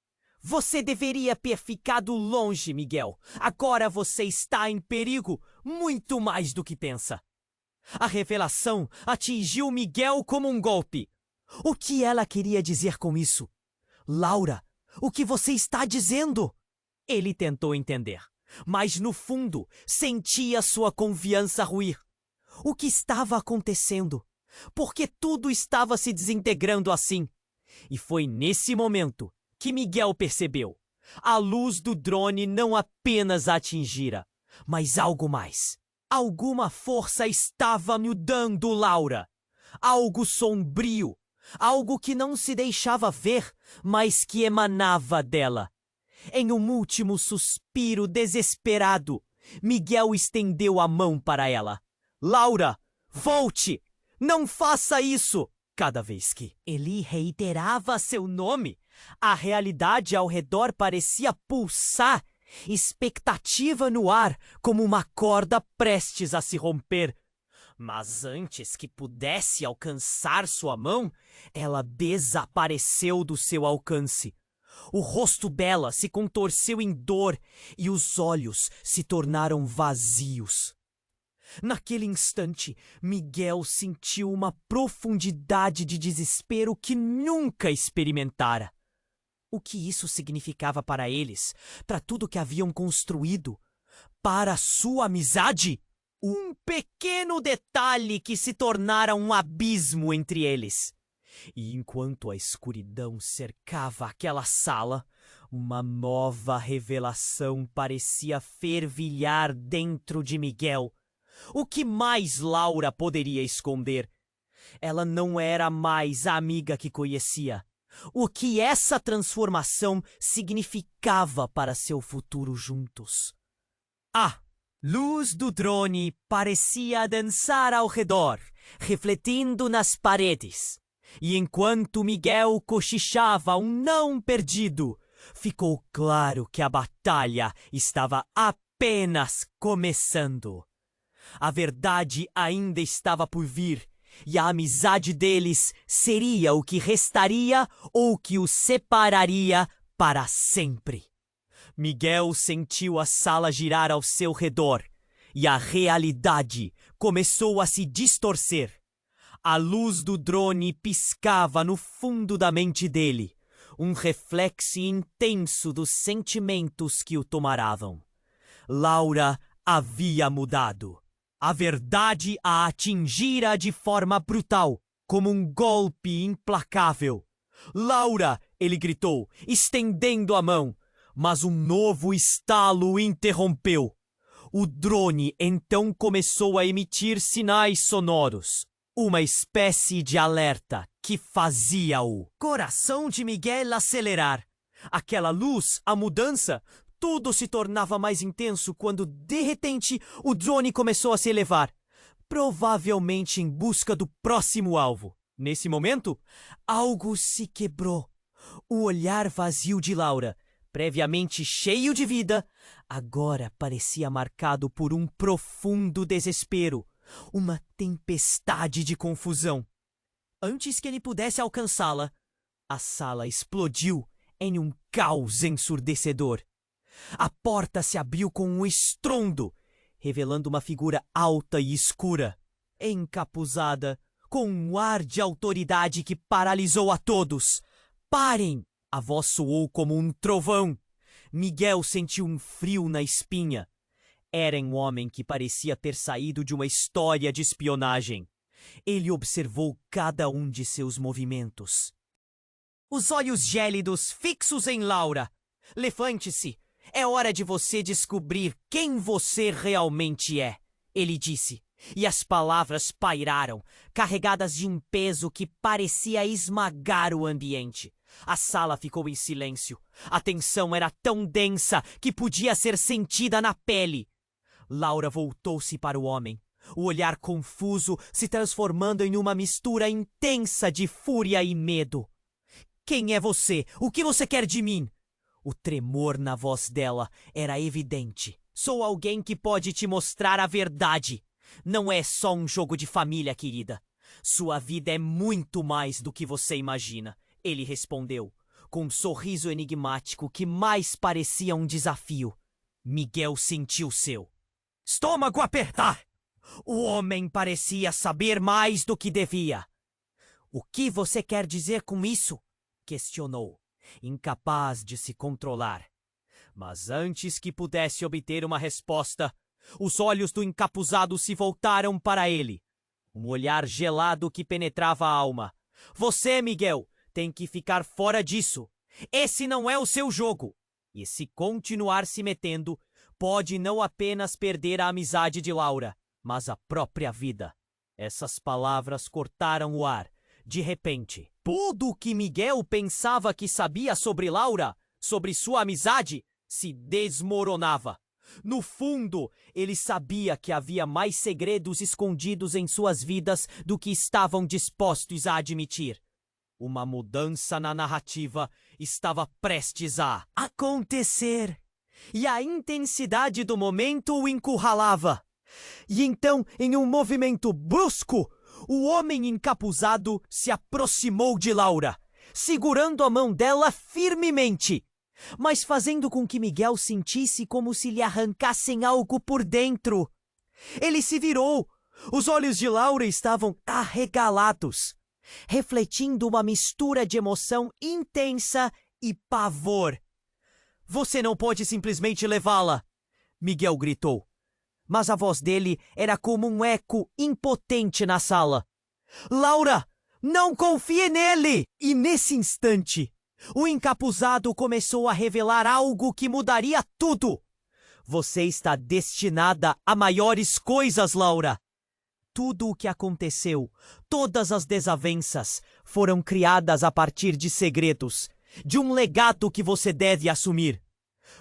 Você deveria ter ficado longe, Miguel. Agora você está em perigo muito mais do que pensa. A revelação atingiu Miguel como um golpe. O que ela queria dizer com isso? Laura, o que você está dizendo? Ele tentou entender, mas no fundo sentia sua confiança ruir. O que estava acontecendo? Por que tudo estava se desintegrando assim? E foi nesse momento que Miguel percebeu. A luz do drone não apenas a atingira, mas algo mais. Alguma força estava mudando Laura. Algo sombrio. Algo que não se deixava ver, mas que emanava dela. Em um último suspiro desesperado, Miguel estendeu a mão para ela. Laura, volte! Não faça isso! Cada vez que ele reiterava seu nome, a realidade ao redor parecia pulsar, expectativa no ar, como uma corda prestes a se romper. Mas antes que pudesse alcançar sua mão, ela desapareceu do seu alcance. O rosto dela se contorceu em dor e os olhos se tornaram vazios. Naquele instante, Miguel sentiu uma profundidade de desespero que nunca experimentara. O que isso significava para eles, para tudo que haviam construído, para sua amizade? Um pequeno detalhe que se tornara um abismo entre eles. E enquanto a escuridão cercava aquela sala, uma nova revelação parecia fervilhar dentro de Miguel. O que mais Laura poderia esconder? Ela não era mais a amiga que conhecia. O que essa transformação significava para seu futuro juntos? A luz do drone parecia dançar ao redor, refletindo nas paredes. E enquanto Miguel cochichava um não perdido, ficou claro que a batalha estava apenas começando. A verdade ainda estava por vir, e a amizade deles seria o que restaria ou que os separaria para sempre. Miguel sentiu a sala girar ao seu redor, e a realidade começou a se distorcer. A luz do drone piscava no fundo da mente dele, um reflexo intenso dos sentimentos que o tomaravam. Laura havia mudado. A verdade a atingira de forma brutal, como um golpe implacável. Laura, ele gritou, estendendo a mão, mas um novo estalo o interrompeu. O drone então começou a emitir sinais sonoros, uma espécie de alerta que fazia o coração de Miguel acelerar. Aquela luz, a mudança, tudo se tornava mais intenso quando, de repente, o drone começou a se elevar, provavelmente em busca do próximo alvo. Nesse momento, algo se quebrou. O olhar vazio de Laura, previamente cheio de vida, agora parecia marcado por um profundo desespero, uma tempestade de confusão. Antes que ele pudesse alcançá-la, a sala explodiu em um caos ensurdecedor. A porta se abriu com um estrondo, revelando uma figura alta e escura, encapuzada, com um ar de autoridade que paralisou a todos. Parem! A voz soou como um trovão. Miguel sentiu um frio na espinha. Era um homem que parecia ter saído de uma história de espionagem. Ele observou cada um de seus movimentos. Os olhos gélidos fixos em Laura. Levante-se. É hora de você descobrir quem você realmente é, ele disse. E as palavras pairaram, carregadas de um peso que parecia esmagar o ambiente. A sala ficou em silêncio. A tensão era tão densa que podia ser sentida na pele. Laura voltou-se para o homem, o olhar confuso se transformando em uma mistura intensa de fúria e medo. Quem é você? O que você quer de mim? O tremor na voz dela era evidente. Sou alguém que pode te mostrar a verdade. Não é só um jogo de família, querida. Sua vida é muito mais do que você imagina. Ele respondeu, com um sorriso enigmático que mais parecia um desafio. Miguel sentiu seu estômago apertar. O homem parecia saber mais do que devia. O que você quer dizer com isso? Questionou, incapaz de se controlar. Mas antes que pudesse obter uma resposta, os olhos do encapuzado se voltaram para ele. Um olhar gelado que penetrava a alma. Você, Miguel, tem que ficar fora disso. Esse não é o seu jogo. E se continuar se metendo, pode não apenas perder a amizade de Laura, mas a própria vida. Essas palavras cortaram o ar. De repente, tudo o que Miguel pensava que sabia sobre Laura, sobre sua amizade, se desmoronava. No fundo, ele sabia que havia mais segredos escondidos em suas vidas do que estavam dispostos a admitir. Uma mudança na narrativa estava prestes a acontecer. E a intensidade do momento o encurralava. E então, em um movimento brusco, o homem encapuzado se aproximou de Laura, segurando a mão dela firmemente, mas fazendo com que Miguel sentisse como se lhe arrancassem algo por dentro. Ele se virou. Os olhos de Laura estavam arregalados, refletindo uma mistura de emoção intensa e pavor. Você não pode simplesmente levá-la, Miguel gritou. Mas a voz dele era como um eco impotente na sala. Laura, não confie nele! E nesse instante, o encapuzado começou a revelar algo que mudaria tudo. Você está destinada a maiores coisas, Laura. Tudo o que aconteceu, todas as desavenças, foram criadas a partir de segredos, de um legado que você deve assumir.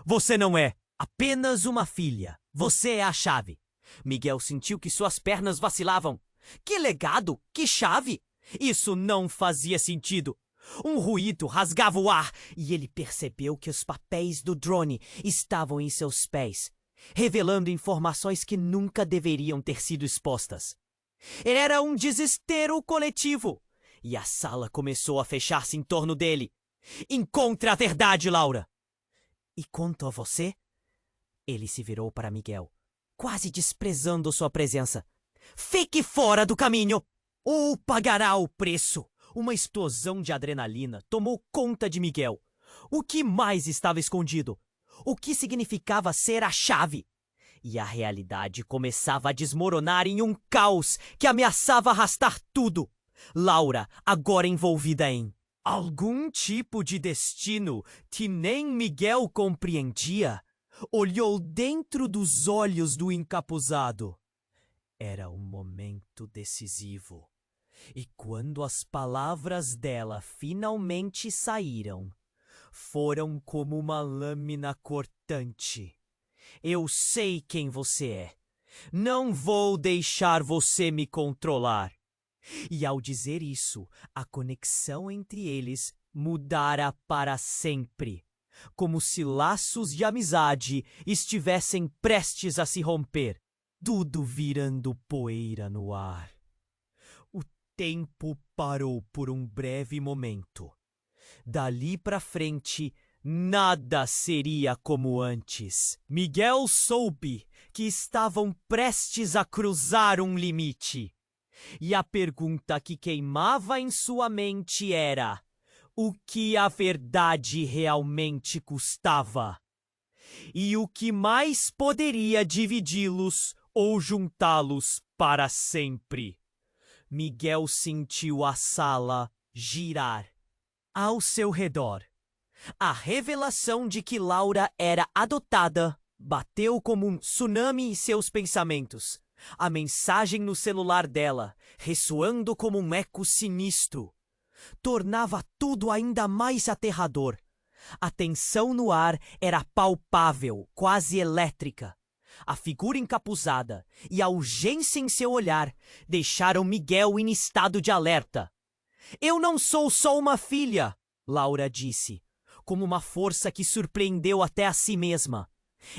Você não é apenas uma filha. Você é a chave. Miguel sentiu que suas pernas vacilavam. Que legado? Que chave? Isso não fazia sentido. Um ruído rasgava o ar e ele percebeu que os papéis do drone estavam em seus pés, revelando informações que nunca deveriam ter sido expostas. Era um desespero coletivo e a sala começou a fechar-se em torno dele. Encontre a verdade, Laura! E quanto a você? Ele se virou para Miguel, quase desprezando sua presença. Fique fora do caminho! Ou pagará o preço! Uma explosão de adrenalina tomou conta de Miguel. O que mais estava escondido? O que significava ser a chave? E a realidade começava a desmoronar em um caos que ameaçava arrastar tudo. Laura, agora envolvida em algum tipo de destino que nem Miguel compreendia, olhou dentro dos olhos do encapuzado. Era um momento decisivo. E quando as palavras dela finalmente saíram, foram como uma lâmina cortante. Eu sei quem você é. Não vou deixar você me controlar. E ao dizer isso, a conexão entre eles mudara para sempre, como se laços de amizade estivessem prestes a se romper, tudo virando poeira no ar. O tempo parou por um breve momento. Dali para frente, nada seria como antes. Miguel soube que estavam prestes a cruzar um limite. E a pergunta que queimava em sua mente era: o que a verdade realmente custava? E o que mais poderia dividi-los ou juntá-los para sempre? Miguel sentiu a sala girar ao seu redor. A revelação de que Laura era adotada bateu como um tsunami em seus pensamentos. A mensagem no celular dela, ressoando como um eco sinistro, tornava tudo ainda mais aterrador. A tensão no ar era palpável, quase elétrica. A figura encapuzada e a urgência em seu olhar deixaram Miguel em estado de alerta. Eu não sou só uma filha, Laura disse, como uma força que surpreendeu até a si mesma.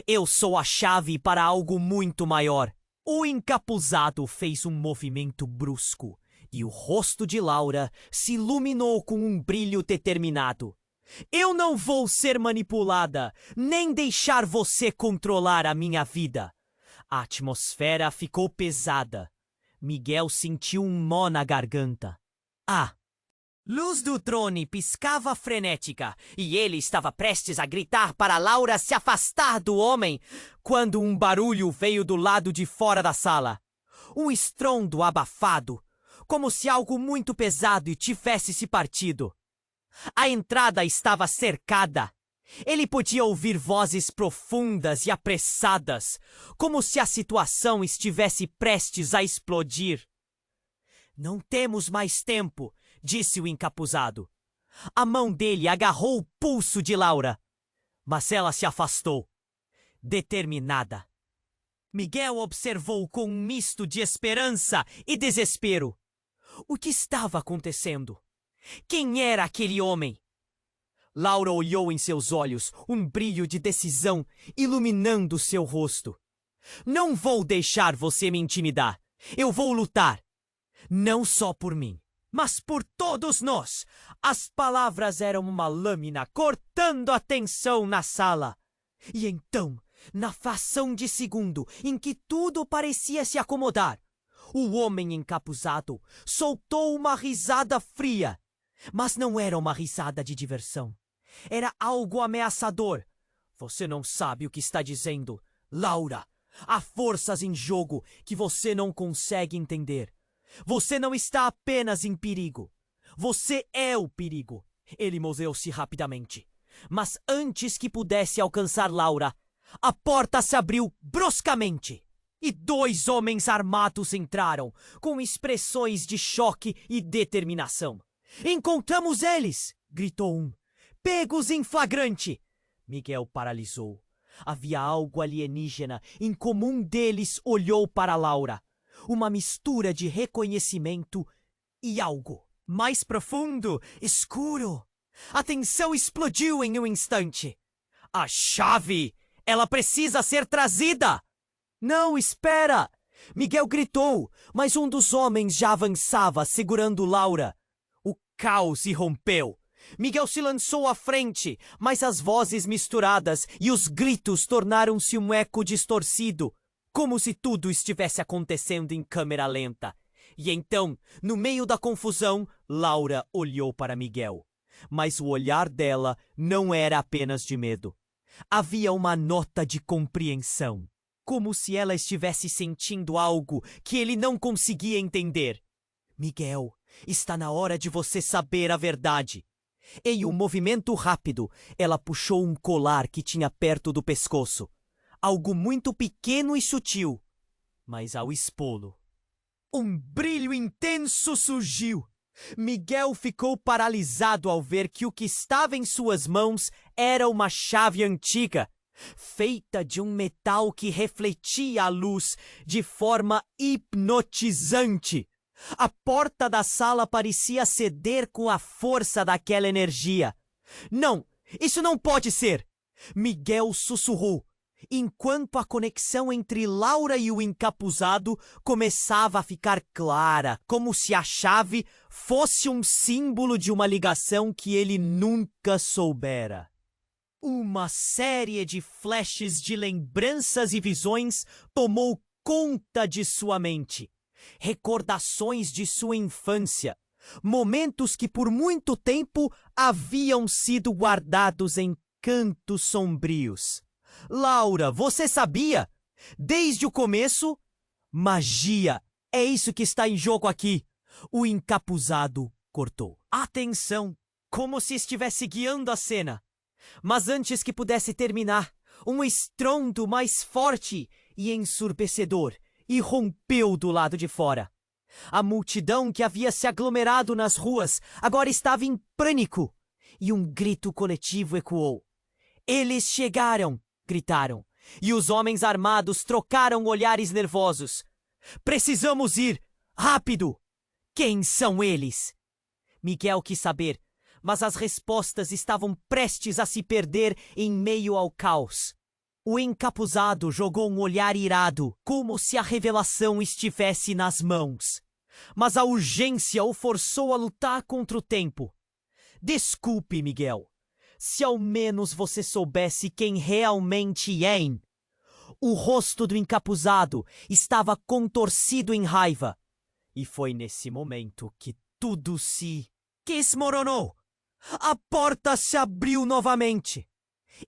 Eu sou a chave para algo muito maior. O encapuzado fez um movimento brusco e o rosto de Laura se iluminou com um brilho determinado. Eu não vou ser manipulada, nem deixar você controlar a minha vida. A atmosfera ficou pesada. Miguel sentiu um nó na garganta. A luz do drone piscava frenética e ele estava prestes a gritar para Laura se afastar do homem quando um barulho veio do lado de fora da sala. Um estrondo abafado, como se algo muito pesado tivesse se partido. A entrada estava cercada. Ele podia ouvir vozes profundas e apressadas, como se a situação estivesse prestes a explodir. Não temos mais tempo, disse o encapuzado. A mão dele agarrou o pulso de Laura, mas ela se afastou, determinada. Miguel observou com um misto de esperança e desespero. O que estava acontecendo? Quem era aquele homem? Laura olhou em seus olhos, um brilho de decisão iluminando seu rosto. Não vou deixar você me intimidar. Eu vou lutar. Não só por mim, mas por todos nós. As palavras eram uma lâmina cortando a tensão na sala. E então, na fração de segundo em que tudo parecia se acomodar, o homem encapuzado soltou uma risada fria. Mas não era uma risada de diversão. Era algo ameaçador. Você não sabe o que está dizendo, Laura. Há forças em jogo que você não consegue entender. Você não está apenas em perigo. Você é o perigo. Ele moveu-se rapidamente. Mas antes que pudesse alcançar Laura, a porta se abriu bruscamente. E 2 homens armados entraram, com expressões de choque e determinação. Encontramos eles! Gritou um. Pegos em flagrante! Miguel paralisou. Havia algo alienígena em como um deles olhou para Laura. Uma mistura de reconhecimento e algo mais profundo, escuro. A tensão explodiu em um instante. A chave! Ela precisa ser trazida! Não, espera! Miguel gritou, mas um dos homens já avançava, segurando Laura. O caos irrompeu. Miguel se lançou à frente, mas as vozes misturadas e os gritos tornaram-se um eco distorcido, como se tudo estivesse acontecendo em câmera lenta. E então, no meio da confusão, Laura olhou para Miguel. Mas o olhar dela não era apenas de medo. Havia uma nota de compreensão, como se ela estivesse sentindo algo que ele não conseguia entender. Miguel, está na hora de você saber a verdade. Em um movimento rápido, ela puxou um colar que tinha perto do pescoço. Algo muito pequeno e sutil. Mas ao expô-lo, um brilho intenso surgiu. Miguel ficou paralisado ao ver que o que estava em suas mãos era uma chave antiga, feita de um metal que refletia a luz de forma hipnotizante. A porta da sala parecia ceder com a força daquela energia. Não, isso não pode ser! Miguel sussurrou, enquanto a conexão entre Laura e o encapuzado começava a ficar clara, como se a chave fosse um símbolo de uma ligação que ele nunca soubera. Uma série de flashes de lembranças e visões tomou conta de sua mente. Recordações de sua infância, momentos que por muito tempo haviam sido guardados em cantos sombrios. Laura, você sabia? Desde o começo, magia, é isso que está em jogo aqui. O encapuzado cortou. Atenção, como se estivesse guiando a cena. Mas antes que pudesse terminar, um estrondo mais forte e ensurdecedor irrompeu do lado de fora. A multidão que havia se aglomerado nas ruas agora estava em pânico, e um grito coletivo ecoou. Eles chegaram! Gritaram, e os homens armados trocaram olhares nervosos. Precisamos ir! Rápido! Quem são eles? Miguel quis saber, mas as respostas estavam prestes a se perder em meio ao caos. O encapuzado jogou um olhar irado, como se a revelação estivesse nas mãos. Mas a urgência o forçou a lutar contra o tempo. Desculpe, Miguel. Se ao menos você soubesse quem realmente é. O rosto do encapuzado estava contorcido em raiva. E foi nesse momento que tudo se desmoronou. A porta se abriu novamente.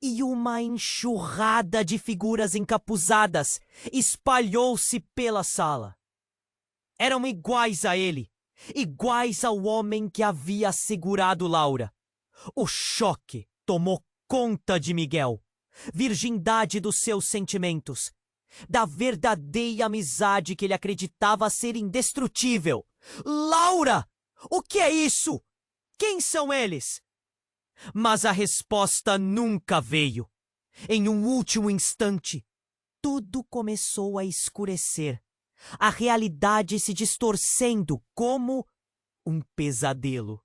E uma enxurrada de figuras encapuzadas espalhou-se pela sala. Eram iguais a ele, iguais ao homem que havia segurado Laura. O choque tomou conta de Miguel. Virgindade dos seus sentimentos, da verdadeira amizade que ele acreditava ser indestrutível. Laura! O que é isso? Quem são eles? Mas a resposta nunca veio. Em um último instante, tudo começou a escurecer. A realidade se distorcendo como um pesadelo.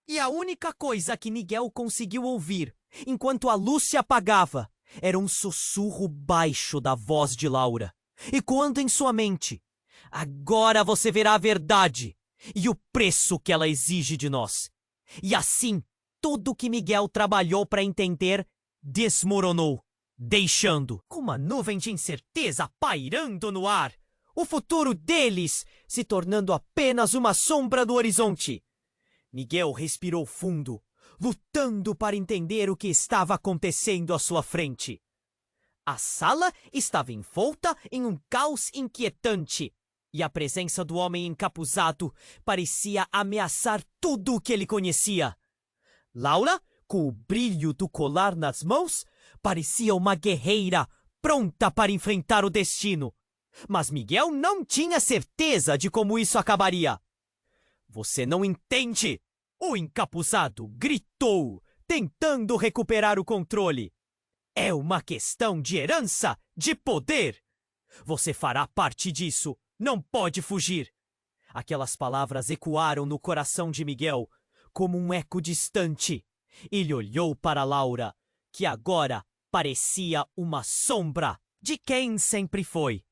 E a única coisa que Miguel conseguiu ouvir, enquanto a luz se apagava, era um sussurro baixo da voz de Laura, ecoando em sua mente: agora você verá a verdade e o preço que ela exige de nós. E assim, tudo que Miguel trabalhou para entender desmoronou, deixando com uma nuvem de incerteza pairando no ar, o futuro deles se tornando apenas uma sombra no horizonte. Miguel respirou fundo, lutando para entender o que estava acontecendo à sua frente. A sala estava envolta em um caos inquietante, e a presença do homem encapuzado parecia ameaçar tudo o que ele conhecia. Laura, com o brilho do colar nas mãos, parecia uma guerreira pronta para enfrentar o destino. Mas Miguel não tinha certeza de como isso acabaria. Você não entende! O encapuzado gritou, tentando recuperar o controle. É uma questão de herança, de poder. Você fará parte disso, não pode fugir. Aquelas palavras ecoaram no coração de Miguel, como um eco distante. Ele olhou para Laura, que agora parecia uma sombra de quem sempre foi.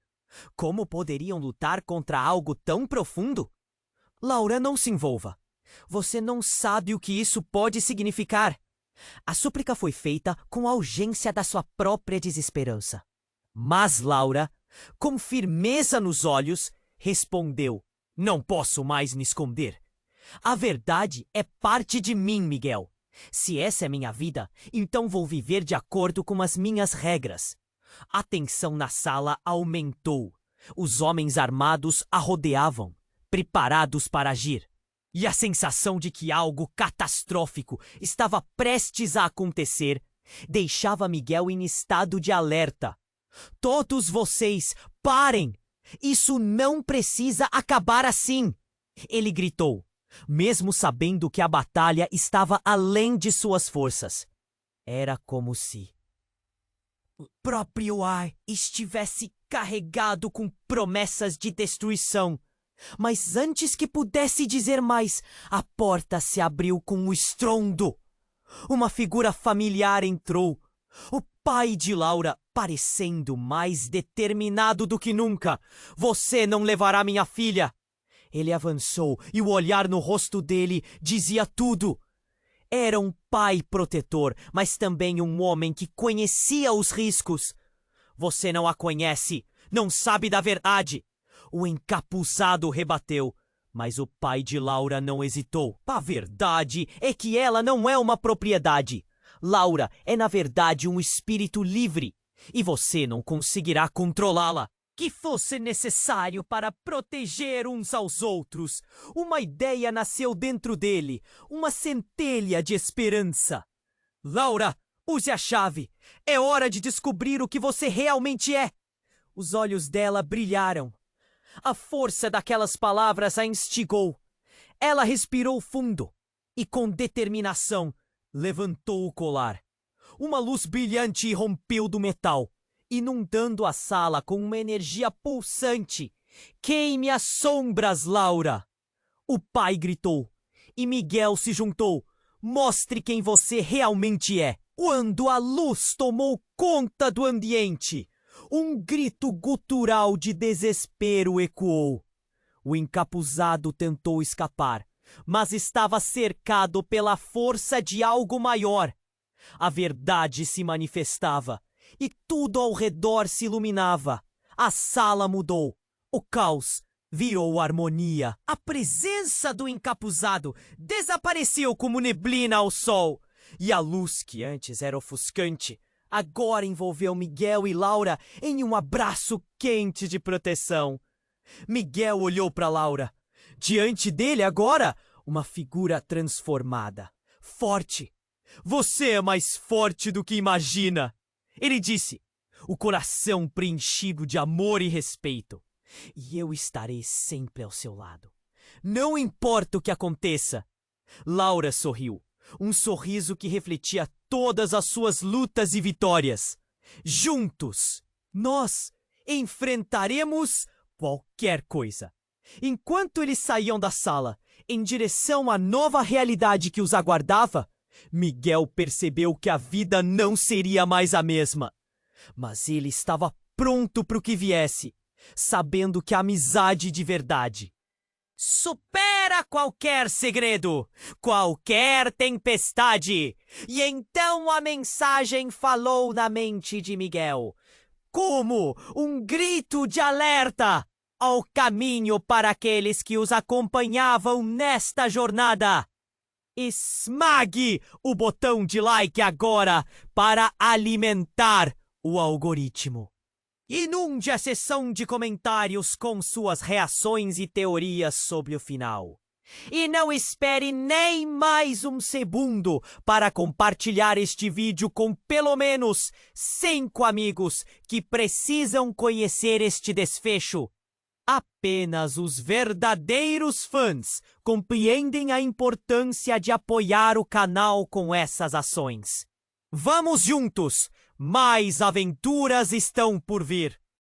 Como poderiam lutar contra algo tão profundo? Laura, não se envolva. Você não sabe o que isso pode significar. A súplica foi feita com a urgência da sua própria desesperança. Mas Laura, com firmeza nos olhos, respondeu: não posso mais me esconder. A verdade é parte de mim, Miguel. Se essa é minha vida, então vou viver de acordo com as minhas regras. A tensão na sala aumentou. Os homens armados a rodeavam, preparados para agir. E a sensação de que algo catastrófico estava prestes a acontecer deixava Miguel em estado de alerta. Todos vocês, parem! Isso não precisa acabar assim! Ele gritou, mesmo sabendo que a batalha estava além de suas forças. Era como se o próprio ar estivesse carregado com promessas de destruição. Mas antes que pudesse dizer mais, a porta se abriu com um estrondo. Uma figura familiar entrou. O pai de Laura, parecendo mais determinado do que nunca. Você não levará minha filha. Ele avançou e o olhar no rosto dele dizia tudo. Era um pai protetor, mas também um homem que conhecia os riscos. Você não a conhece, não sabe da verdade. O encapuzado rebateu, mas o pai de Laura não hesitou. A verdade é que ela não é uma propriedade. Laura é, na verdade, um espírito livre, e você não conseguirá controlá-la. Que fosse necessário para proteger uns aos outros. Uma ideia nasceu dentro dele, uma centelha de esperança. Laura, use a chave. É hora de descobrir o que você realmente é. Os olhos dela brilharam. A força daquelas palavras a instigou. Ela respirou fundo e, com determinação, levantou o colar. Uma luz brilhante irrompeu do metal, inundando a sala com uma energia pulsante. Queime as sombras, Laura! O pai gritou, e Miguel se juntou. Mostre quem você realmente é. Quando a luz tomou conta do ambiente, um grito gutural de desespero ecoou. O encapuzado tentou escapar, mas estava cercado pela força de algo maior. A verdade se manifestava e tudo ao redor se iluminava. A sala mudou. O caos virou harmonia. A presença do encapuzado desapareceu como neblina ao sol. E a luz, que antes era ofuscante, agora envolveu Miguel e Laura em um abraço quente de proteção. Miguel olhou para Laura. Diante dele agora, uma figura transformada, forte. Você é mais forte do que imagina, ele disse, o coração preenchido de amor e respeito. E eu estarei sempre ao seu lado. Não importa o que aconteça. Laura sorriu, um sorriso que refletia todas as suas lutas e vitórias. Juntos, nós enfrentaremos qualquer coisa. Enquanto eles saíam da sala, em direção à nova realidade que os aguardava, Miguel percebeu que a vida não seria mais a mesma. Mas ele estava pronto para o que viesse, sabendo que a amizade de verdade supera qualquer segredo, qualquer tempestade. E então a mensagem falou na mente de Miguel, como um grito de alerta ao caminho para aqueles que os acompanhavam nesta jornada. Esmague o botão de like agora para alimentar o algoritmo. Inunde a seção de comentários com suas reações e teorias sobre o final. E não espere nem mais um segundo para compartilhar este vídeo com pelo menos 5 amigos que precisam conhecer este desfecho. Apenas os verdadeiros fãs compreendem a importância de apoiar o canal com essas ações. Vamos juntos! Mais aventuras estão por vir!